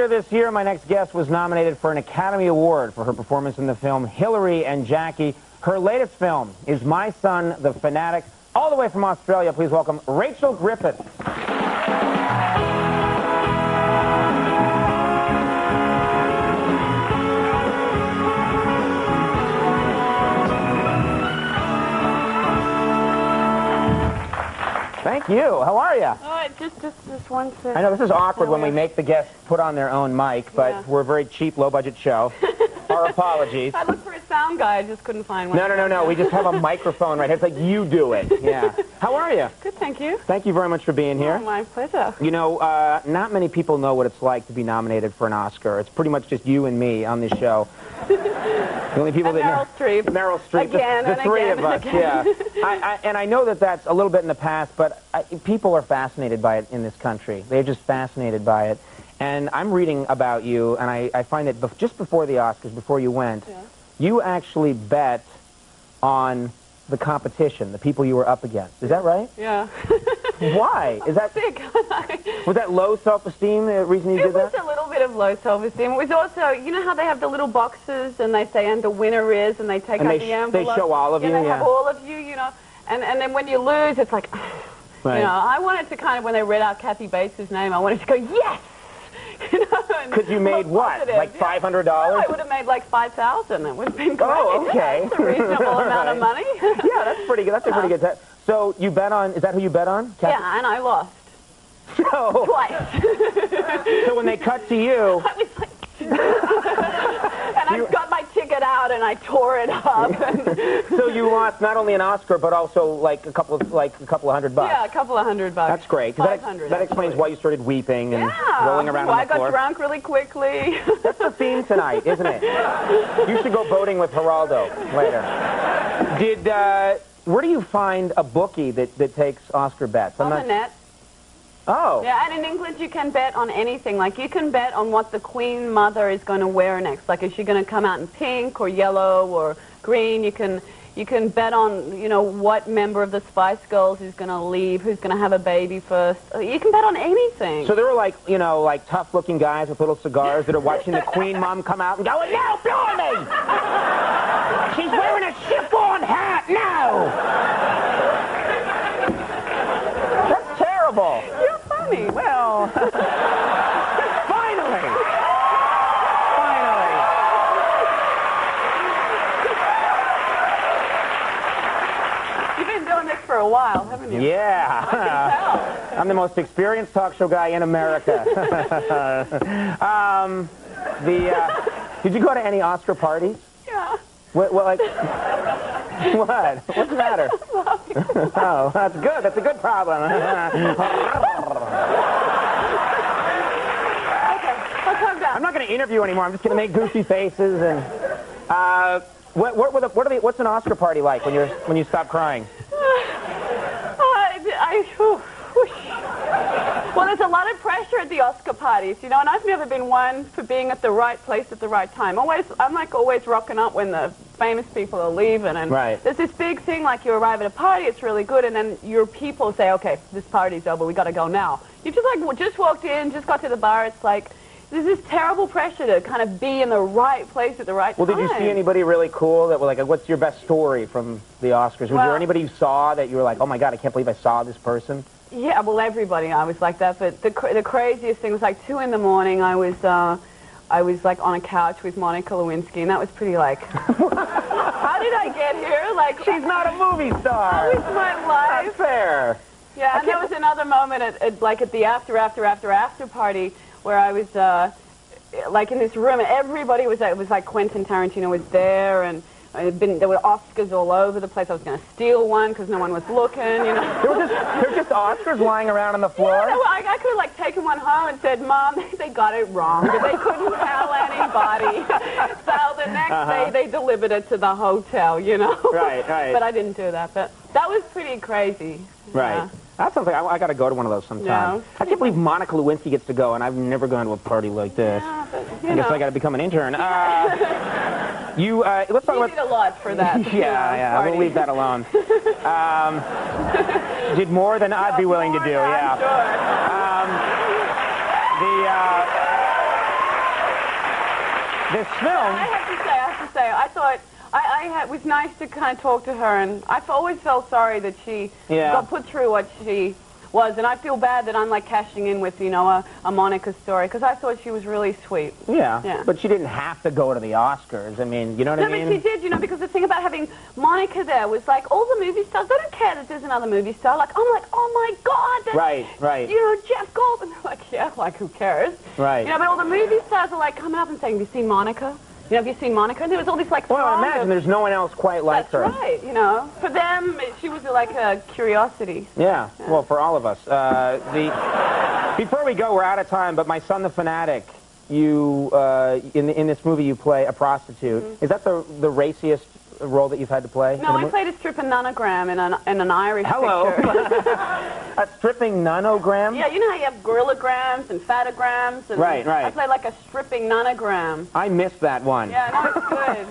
Earlier this year, my next guest was nominated for an Academy Award for her performance in the film Hillary and Jackie. Her latest film is My Son, the Fanatic. All the way from Australia, please welcome Rachel Griffiths. Thank you. How are you? Oh, just one second. I know this is awkward when we make the guests put on their own mic, but yeah. We're a very cheap, low-budget show. Our apologies. I looked for a sound guy. I just couldn't find one. No. We just have a microphone right here. It's like you do it. Yeah. How are you? Good, thank you. Thank you very much for being here. Oh, my pleasure. You know, not many people know what it's like to be nominated for an Oscar. It's pretty much just you and me on this show. The only people that Meryl Streep. Meryl Streep. Again, the three of us. Yeah. And I know that that's a little bit in the past, but people are fascinated by it in this country. They're just fascinated by it. And I'm reading about you, and I find that just before the Oscars, before you went, yeah. You actually bet on the competition, the people you were up against. Is that right? Yeah. Why? Is that sick? Was that low self-esteem, the reason you did that? It was a little bit of low self-esteem. It was also, you know how they have the little boxes, and they say, and the winner is, and they take out the envelope. They show all of you, They have all of you, you know. And then when you lose, it's like, right. You know, I wanted to kind of, when they read out Kathy Bates' name, I wanted to go, yes! You know, because you made what? Like $500? No, I would have made like $5,000. It would have been great. Oh, okay. That's a reasonable amount of money. Yeah, that's pretty good. That's a pretty good test. So you bet on, is that who you bet on? Kathy? Yeah, and I lost. No. Twice. So when they cut to you... I was like... and I got my ticket out and I tore it up. So you lost not only an Oscar, but also like a couple of $100. Yeah, a couple of $100. That's great. That explains why you started weeping and rolling around on the floor. I got drunk really quickly. That's the theme tonight, isn't it? You should go boating with Geraldo later. Where do you find a bookie that takes Oscar bets? On the net. Oh. Yeah, and in England you can bet on anything. Like, you can bet on what the Queen Mother is going to wear next. Like, is she going to come out in pink or yellow or green? You can bet on, you know, what member of the Spice Girls is going to leave, who's going to have a baby first. You can bet on anything. So there were, like, you know, like tough-looking guys with little cigars that are watching the Queen Mom come out and going, "No, blimey! She's wearing a chiffon hat! No!" That's terrible. You're funny. Well, finally. You've been doing this for a while, haven't you? Yeah. I can tell. I'm the most experienced talk show guy in America. Did you go to any Oscar parties? Yeah. What? What's the matter? Oh, that's good. That's a good problem. Okay, I'll calm down. I'm not going to interview anymore. I'm just going to make goofy faces and. What's an Oscar party like when you stop crying? Well, there's a lot of pressure at the Oscar parties, you know, and I've never been one for being at the right place at the right time. I'm like always rocking up when the famous people are leaving, and right. There's this big thing, like you arrive at a party, it's really good, and then your people say, okay, this party's over, we got to go now. You just walked in, just got to the bar, it's like, there's this terrible pressure to kind of be in the right place at the right time. Well, did you see anybody really cool that were like, what's your best story from the Oscars? Was there anybody you saw that you were like, oh my God, I can't believe I saw this person? Yeah, well, everybody, I was like that, but the craziest thing was like 2 in the morning, I was like on a couch with Monica Lewinsky, and that was pretty like, how did I get here? Like, she's not a movie star. How is my life? That's fair. Yeah, and there was another moment at the after party where I was like in this room, and everybody was there. It was like Quentin Tarantino was there, and there were Oscars all over the place. I was going to steal one because no one was looking, you know. There were just Oscars lying around on the floor? Yeah, I could have, like, taken one home and said, Mom, they got it wrong, but they couldn't tell anybody. So the next day, they delivered it to the hotel, you know. Right. But I didn't do that. But that was pretty crazy. Right. Yeah. That sounds like I got to go to one of those sometime. Yeah. I can't believe Monica Lewinsky gets to go, and I've never gone to a party like this. Yeah, but, I guess I got to become an intern. Let's talk about. You did a lot for that. Yeah. We'll leave that alone. Did more than I'd be willing to do. Yeah. I'm sure. this film... I have to say, I thought... it was nice to kind of talk to her, and I've always felt sorry that she got put through what she was, and I feel bad that I'm like cashing in with, you know, a Monica story, because I thought she was really sweet. Yeah, but she didn't have to go to the Oscars. I mean, you know what I mean? No, but she did, you know, because the thing about having Monica there was like all the movie stars, they don't care that there's another movie star. Like, I'm like, oh my God, that's, right. you know, Jeff Goldblum. They're like, yeah, like who cares? Right. You know, but all the movie stars are like coming up and saying, have you seen Monica? You know, have you seen Monica? And there was all this, like, well, I imagine there's no one else quite like her. That's right, you know. For them, she was like a curiosity. Yeah, well, for all of us. Before we go, we're out of time, but My Son the Fanatic, you, in this movie, you play a prostitute. Mm-hmm. Is that the raciest role that you've had to play? No, I played a stripping nonogram in an Irish picture. A stripping nonogram? Yeah, you know how you have gorillograms and fatograms? And right. I played like a stripping nonogram. I missed that one. Yeah, no, it's good.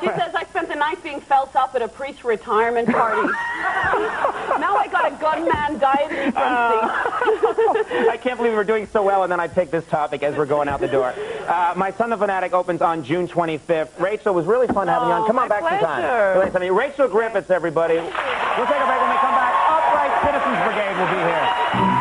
She says I spent the night being felt up at a priest's retirement party. Now I got a gunman dieting from I can't believe we're doing so well, and then I picked this topic as we're going out the door. My Son the Fanatic opens on June 25th. Rachel, it was really fun having you on. Come on back sometime. Rachel Griffiths, everybody. We'll take a break when we come back. Upright Citizens Brigade will be here.